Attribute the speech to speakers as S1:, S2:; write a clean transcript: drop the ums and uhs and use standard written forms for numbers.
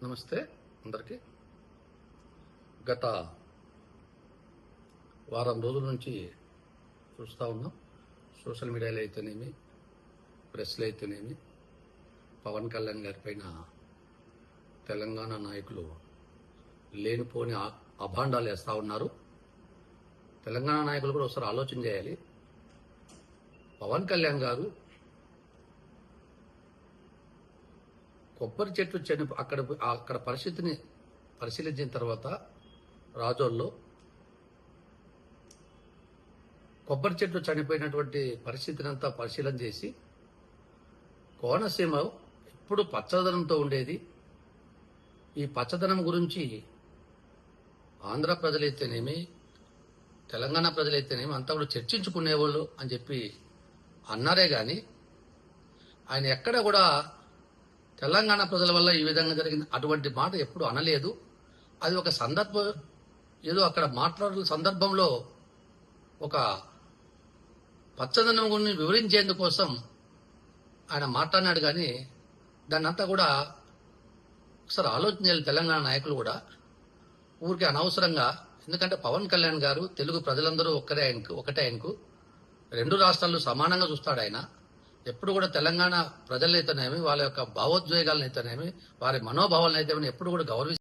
S1: నమస్తే అందరికీ. గత వారం రోజుల నుంచి చూస్తూ ఉన్నాం. సోషల్ మీడియాలో అయితేనేమి, ప్రెస్లో అయితేనేమి, పవన్ కళ్యాణ్ గారి పైన తెలంగాణ నాయకులు లేనిపోని అభాండాలు వేస్తూ ఉన్నారు. తెలంగాణ నాయకులు కూడా ఒకసారి ఆలోచన చేయాలి. పవన్ కళ్యాణ్ గారు కొబ్బరి చెట్లు అక్కడ పరిస్థితిని పరిశీలించిన తర్వాత రాజోల్లో కొబ్బరి చెట్లు చనిపోయినటువంటి పరిస్థితిని అంతా పరిశీలన చేసి కోనసీమ ఎప్పుడు పచ్చదనంతో ఉండేది. ఈ పచ్చదనం గురించి ఆంధ్ర ప్రజలైతేనేమి, తెలంగాణ ప్రజలైతేనేమి అంతా కూడా చర్చించుకునేవాళ్ళు అని చెప్పి అన్నారే గాని ఆయన ఎక్కడ కూడా తెలంగాణ ప్రజల వల్ల ఈ విధంగా జరిగిన అటువంటి మాట ఎప్పుడు అనలేదు. అది ఒక సందర్భం, ఏదో అక్కడ మాట్లాడే సందర్భంలో ఒక పచ్చదనం గురించి వివరించేందుకోసం ఆయన మాట్లాడినాడు. కానీ దాన్ని అంతా కూడా ఒకసారి ఆలోచన చేయాలి తెలంగాణ నాయకులు కూడా. ఊరికి అనవసరంగా, ఎందుకంటే పవన్ కళ్యాణ్ గారు తెలుగు ప్రజలందరూ ఒకటే ఆయనకు రెండు రాష్ట్రాలు సమానంగా చూస్తాడు ఆయన. ఎప్పుడు కూడా తెలంగాణ ప్రజలైతేనేమి, వాళ్ళ యొక్క భావోద్వేగాలనైతేనేమి, వారి మనోభావాలనైతేనేమి ఎప్పుడు కూడా గౌరవిస్తారు.